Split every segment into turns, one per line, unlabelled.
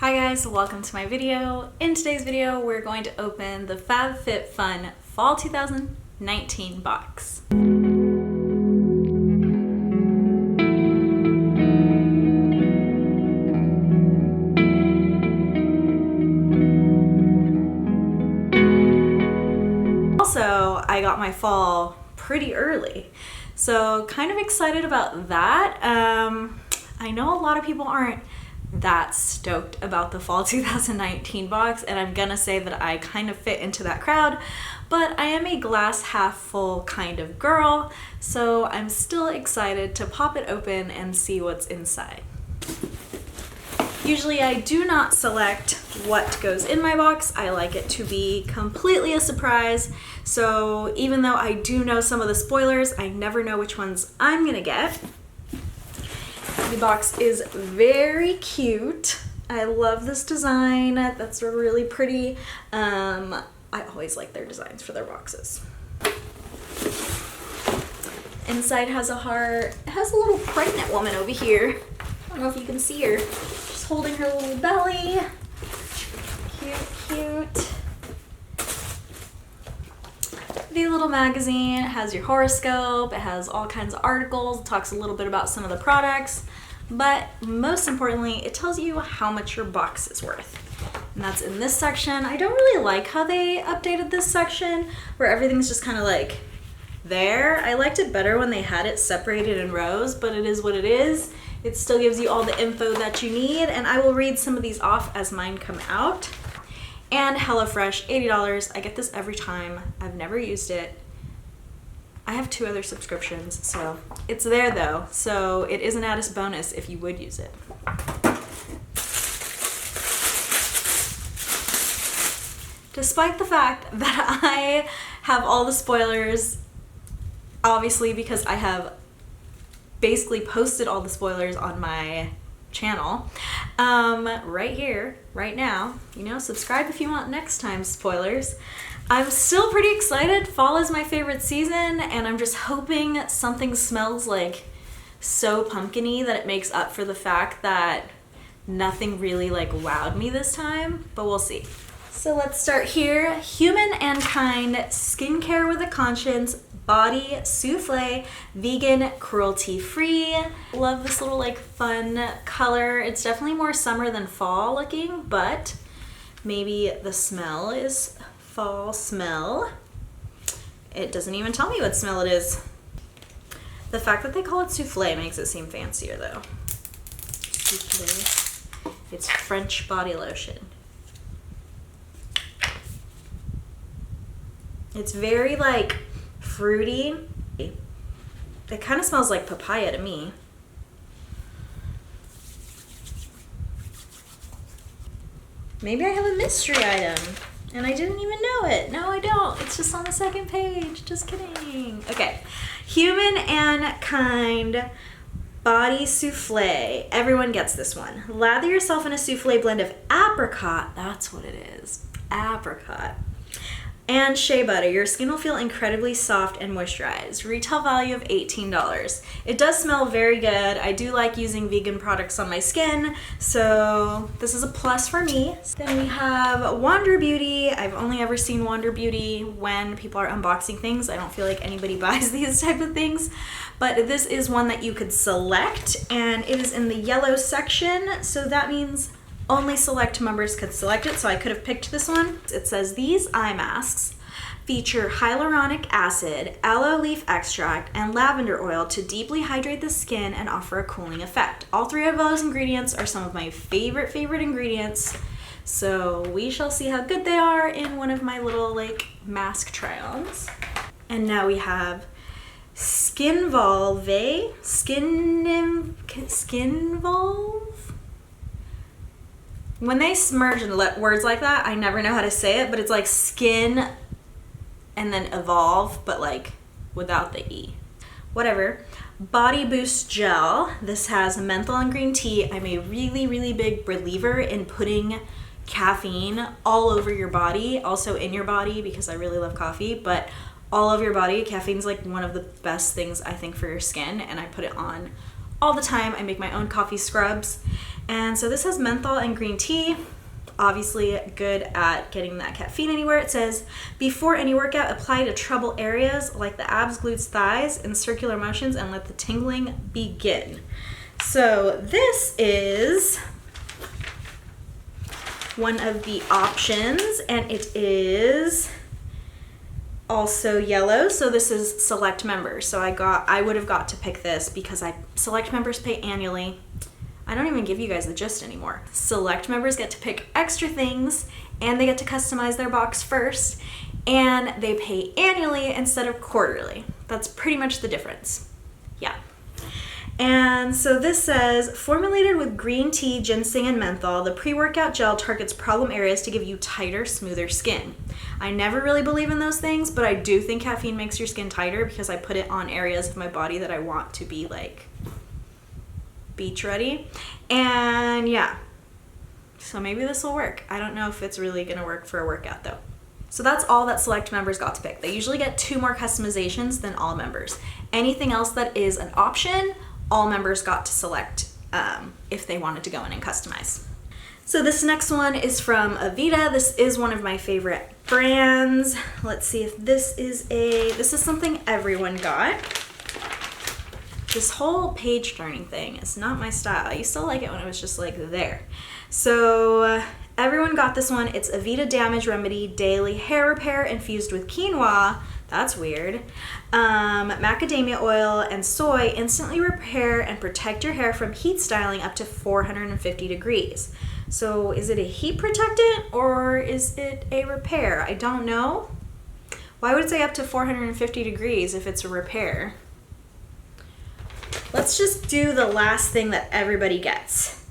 Hi guys, welcome to my video. In today's video, we're going to open the FabFitFun Fall 2019 box. Also, I got my fall pretty early, so kind of excited about that. I know a lot of people aren't that stoked about the fall 2019 box, and I'm gonna say that I kind of fit into that crowd, but I am a glass half full kind of girl, so I'm still excited to pop it open and see what's inside. Usually I do not select what goes in my box. I like it to be completely a surprise, so even though I do know some of the spoilers, I never know which ones I'm gonna get. The box is very cute. I love this design. That's really pretty. I always like their designs for their boxes. Inside has a heart. It has a little pregnant woman over here. I don't know if you can see her. She's holding her little belly. Cute, cute. The little magazine has your horoscope. It has all kinds of articles. It talks a little bit about some of the products, but most importantly, it tells you how much your box is worth. And that's in this section. I don't really like how they updated this section where everything's just kind of like there. I liked it better when they had it separated in rows, but it is what it is. It still gives you all the info that you need, and I will read some of these off as mine come out. And HelloFresh, $80. I get this every time. I've never used it. I have 2 other subscriptions, so it's there though. So it is an added bonus if you would use it. Despite the fact that I have all the spoilers, obviously because I have basically posted all the spoilers on my channel, right here, right now, subscribe if you want next time spoilers. I'm still pretty excited. Fall is my favorite season, and I'm just hoping something smells like so pumpkin-y that it makes up for the fact that nothing really wowed me this time, but we'll see. So let's start here. Human and Kind Skincare with a Conscience Body Soufflé, vegan, cruelty-free. Love this little fun color. It's definitely more summer than fall looking, but maybe the smell is fall smell. It doesn't even tell me what smell it is. The fact that they call it soufflé makes it seem fancier though. Soufflé. It's French body lotion. It's very fruity. It kind of smells like papaya to me. Maybe I have a mystery item and I didn't even know it. No, I don't. It's just on the second page. Just kidding. Okay. Human and Kind Body Soufflé. Everyone gets this one. Lather yourself in a soufflé blend of apricot. That's what it is. Apricot. And shea butter. Your skin will feel incredibly soft and moisturized. Retail value of $18. It does smell very good. I do like using vegan products on my skin, so this is a plus for me. Then we have Wander Beauty. I've only ever seen Wander Beauty when people are unboxing things. I don't feel like anybody buys these type of things, but this is one that you could select, and it is in the yellow section, so that means only select members could select it, so I could have picked this one. It says these eye masks feature hyaluronic acid, aloe leaf extract, and lavender oil to deeply hydrate the skin and offer a cooling effect. All 3 of those ingredients are some of my favorite ingredients, so we shall see how good they are in one of my little mask try-ons. And now we have Skinvolve. When they merge in words like that, I never know how to say it, but it's like skin and then evolve, but without the E. Whatever. Body Boost Gel. This has menthol and green tea. I'm a really big believer in putting caffeine all over your body, also in your body because I really love coffee, but all over your body. Caffeine's one of the best things I think for your skin, and I put it on all the time. I make my own coffee scrubs, And so this has menthol and green tea. Obviously good at getting that caffeine anywhere. It says, before any workout, apply to trouble areas like the abs, glutes, thighs in circular motions and let the tingling begin. So this is one of the options, and it is also yellow. So this is select members. So I would have got to pick this because select members pay annually. I don't even give you guys the gist anymore. Select members get to pick extra things, and they get to customize their box first, and they pay annually instead of quarterly. That's pretty much the difference. Yeah. And so this says, formulated with green tea, ginseng, and menthol, the pre-workout gel targets problem areas to give you tighter, smoother skin. I never really believe in those things, but I do think caffeine makes your skin tighter because I put it on areas of my body that I want to be like beach ready. And yeah, so maybe this will work. I don't know if it's really gonna work for a workout though. So that's all that select members got to pick. They usually get 2 more customizations than all members. Anything else that is an option, all members got to select if they wanted to go in and customize. So this next one is from Aveda. This is one of my favorite brands. Let's see if this is something everyone got. This whole page turning thing is not my style. I used to like it when it was just like there. So everyone got this one. It's Aveda Damage Remedy Daily Hair Repair infused with quinoa. That's weird. Macadamia oil and soy instantly repair and protect your hair from heat styling up to 450 degrees. So is it a heat protectant or is it a repair? I don't know. Why would it say up to 450 degrees if it's a repair? Let's just do the last thing that everybody gets.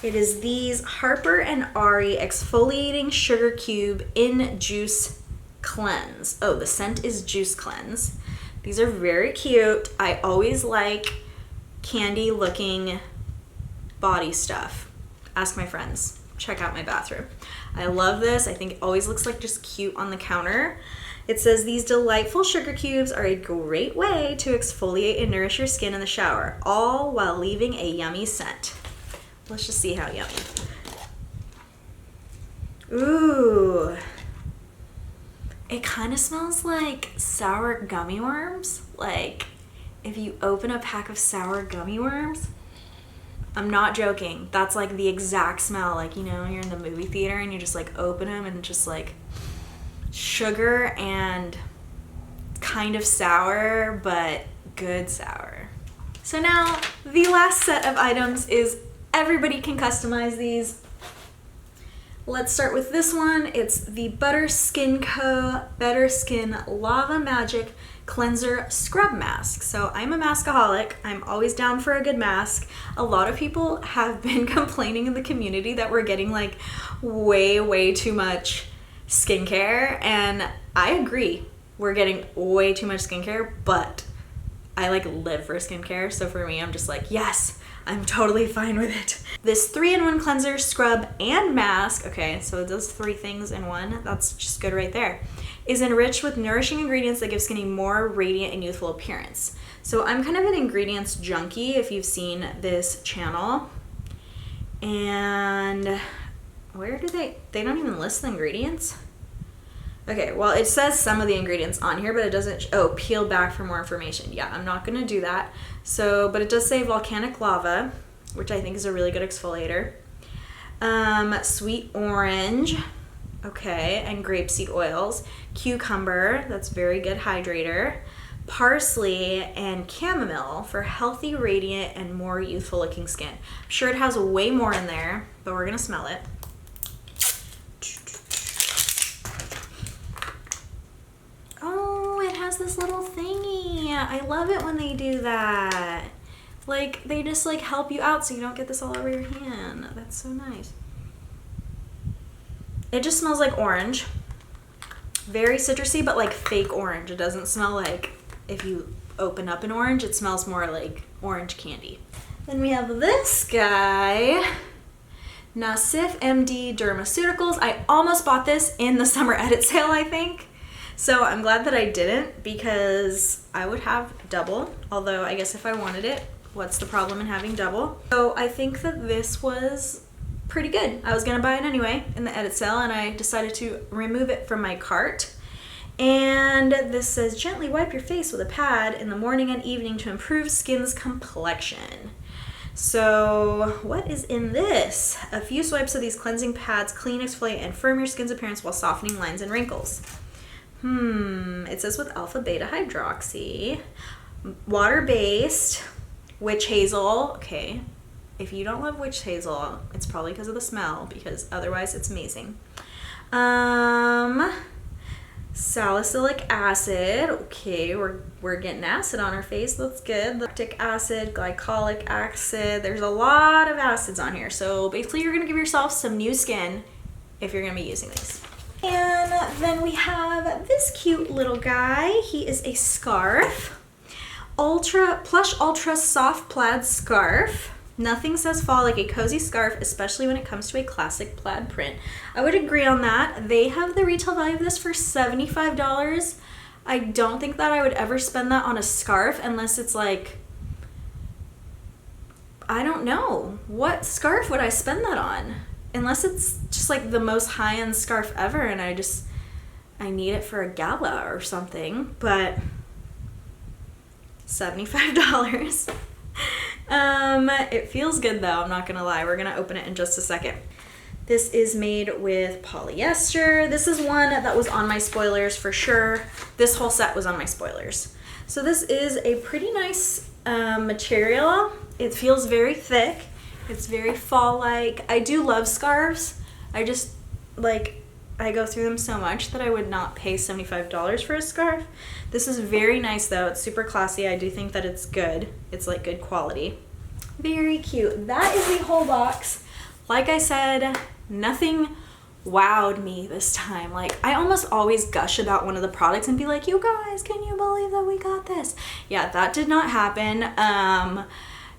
It is these Harper and Ari Exfoliating Sugar Cube in Juice Cleanse. Oh, the scent is Juice Cleanse. These are very cute. I always like candy looking body stuff. Ask my friends. Check out my bathroom. I love this. I think it always looks like just cute on the counter. It says these delightful sugar cubes are a great way to exfoliate and nourish your skin in the shower, all while leaving a yummy scent. Let's just see how yummy. Ooh. It kind of smells like sour gummy worms. Like if you open a pack of sour gummy worms. I'm not joking. That's like the exact smell. Like, you know, you're in the movie theater and you just like open them and just like sugar and kind of sour, but good sour. So now the last set of items is everybody can customize these. Let's start with this one. It's the Butter Skin Co. Better Skin Lava Magic Cleanser Scrub Mask. So I'm a maskaholic. I'm always down for a good mask. A lot of people have been complaining in the community that we're getting like way too much skincare, and I agree. We're getting way too much skincare, but I like live for skincare. So for me, I'm just like, yes, I'm totally fine with it. This 3-in-1 cleanser, scrub, and mask, okay, so it does 3 things in one. That's just good right there. Is enriched with nourishing ingredients that give skin a more radiant and youthful appearance. So I'm kind of an ingredients junkie if you've seen this channel. And where do they don't even list the ingredients? Okay, well, it says some of the ingredients on here, but it doesn't, peel back for more information. Yeah, I'm not gonna do that. So, but it does say volcanic lava, which I think is a really good exfoliator. Sweet orange, okay, and grapeseed oils. Cucumber, that's very good hydrator. Parsley and chamomile for healthy, radiant, and more youthful looking skin. I'm sure it has way more in there, but we're gonna smell it. Oh, it has this little thingy. I love it when they do that. Like, they just like help you out so you don't get this all over your hand. That's so nice. It just smells like orange. Very citrusy, but like fake orange. It doesn't smell like if you open up an orange, it smells more like orange candy. Then we have this guy, Nasif MD Dermaceuticals. I almost bought this in the summer edit sale, I think. So I'm glad that I didn't, because I would have double, although I guess if I wanted it, What's the problem in having double? So I think that this was pretty good. I was gonna buy it anyway in the edit sale, and I decided to remove it from my cart. And this says, gently wipe your face with a pad in the morning and evening to improve skin's complexion. So what is in this? A few swipes of these cleansing pads clean, exfoliate, and firm your skin's appearance while softening lines and wrinkles. It says with alpha beta hydroxy, water-based, witch hazel. Okay, if you don't love witch hazel, it's probably because of the smell, because otherwise it's amazing. Salicylic acid. Okay, we're getting acid on our face. That's good. Lactic acid, glycolic acid. There's a lot of acids on here. So basically you're gonna give yourself some new skin if you're gonna be using these. And then we have this cute little guy. He is a scarf. Plush ultra soft plaid scarf. Nothing says fall like a cozy scarf, especially when it comes to a classic plaid print. I would agree on that. They have the retail value of this for $75. I don't think that I would ever spend that on a scarf unless it's like, I don't know. What scarf would I spend that on? Unless it's just like the most high-end scarf ever and I need it for a gala or something, but $75. It feels good though, I'm not gonna lie. We're gonna open it in just a second. This is made with polyester. This is one that was on my spoilers for sure. This whole set was on my spoilers. So this is a pretty nice material. It feels very thick. It's very fall-like. I do love scarves. I just, I go through them so much that I would not pay $75 for a scarf. This is very nice though. It's super classy. I do think that it's good. It's like good quality. Very cute. That is the whole box. Like I said, nothing wowed me this time. Like, I almost always gush about one of the products and be like, you guys, can you believe that we got this? Yeah, that did not happen.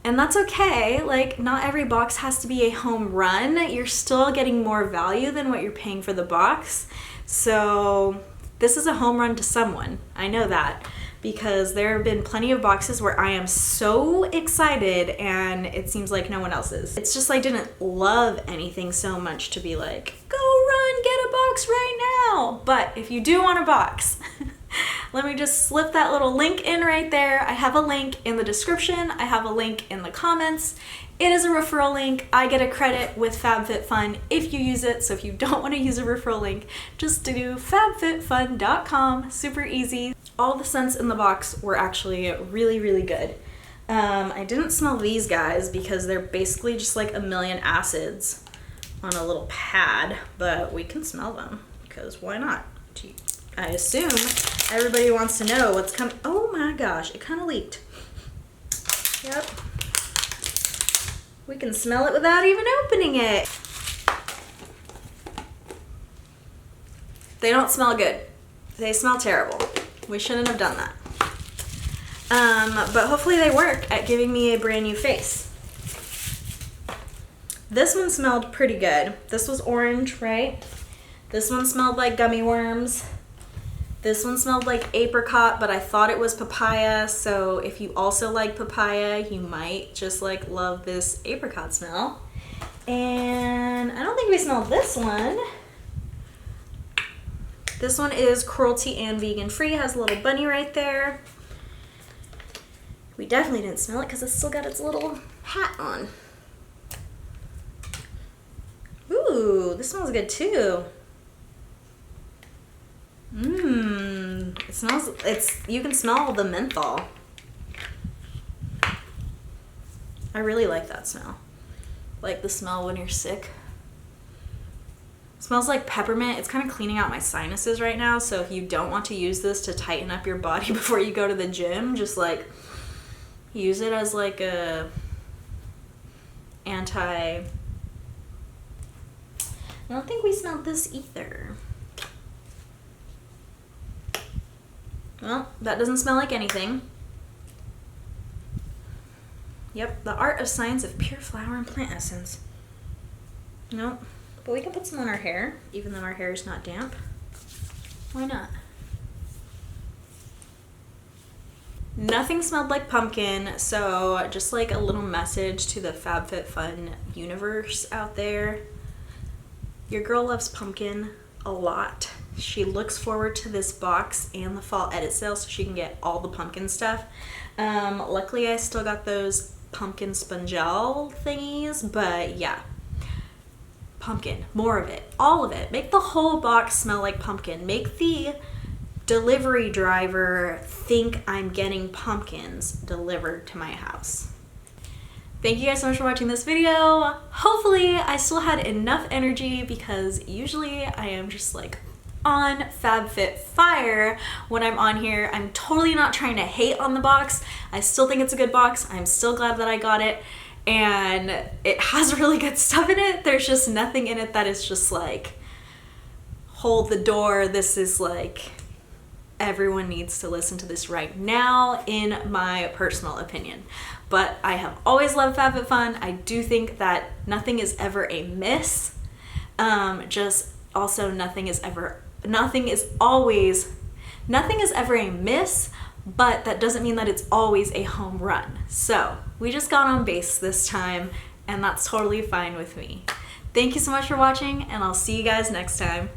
And that's okay. Like, not every box has to be a home run. You're still getting more value than what you're paying for the box. So this is a home run to someone. I know that because there have been plenty of boxes where I am so excited and it seems like no one else is. It's just I didn't love anything so much to be like, go run, get a box right now. But if you do want a box, let me just slip that little link in right there. I have a link in the description. I have a link in the comments. It is a referral link. I get a credit with FabFitFun if you use it. So if you don't want to use a referral link, just do fabfitfun.com. Super easy. All the scents in the box were actually really, really good. I didn't smell these guys because they're basically just like a million acids on a little pad, but we can smell them because why not? I assume everybody wants to know what's coming. Oh my gosh, it kind of leaked. Yep. We can smell it without even opening it. They don't smell good. They smell terrible. We shouldn't have done that. But hopefully they work at giving me a brand new face. This one smelled pretty good. This was orange, right? This one smelled like gummy worms. This one smelled like apricot, but I thought it was papaya. So if you also like papaya, you might just like love this apricot smell. And I don't think we smelled this one. This one is cruelty and vegan free. It has a little bunny right there. We definitely didn't smell it because it's still got its little hat on. Ooh, this smells good too. It smells, you can smell the menthol. I really like that smell. Like the smell when you're sick. It smells like peppermint. It's kind of cleaning out my sinuses right now, so if you don't want to use this to tighten up your body before you go to the gym, just like use it as like a I don't think we smelled this either. Well, that doesn't smell like anything. Yep, the art of science of pure flower and plant essence. Nope, but we can put some on our hair, even though our hair is not damp. Why not? Nothing smelled like pumpkin, so just like a little message to the FabFitFun universe out there. Your girl loves pumpkin a lot. She looks forward to this box and the fall edit sale so she can get all the pumpkin stuff. Luckily I still got those pumpkin spongel thingies, but yeah. Pumpkin, more of it, all of it. Make the whole box smell like pumpkin. Make the delivery driver think I'm getting pumpkins delivered to my house. Thank you guys so much for watching this video. Hopefully I still had enough energy because usually I am just like on FabFitFire when I'm on here. I'm totally not trying to hate on the box. I still think it's a good box. I'm still glad that I got it. And it has really good stuff in it. There's just nothing in it that is just like, hold the door. This is like, everyone needs to listen to this right now, in my personal opinion. But I have always loved FabFitFun. I do think that nothing is ever a miss. Just also nothing is ever a miss, but that doesn't mean that it's always a home run. So we just got on base this time, and that's totally fine with me. Thank you so much for watching, and I'll see you guys next time.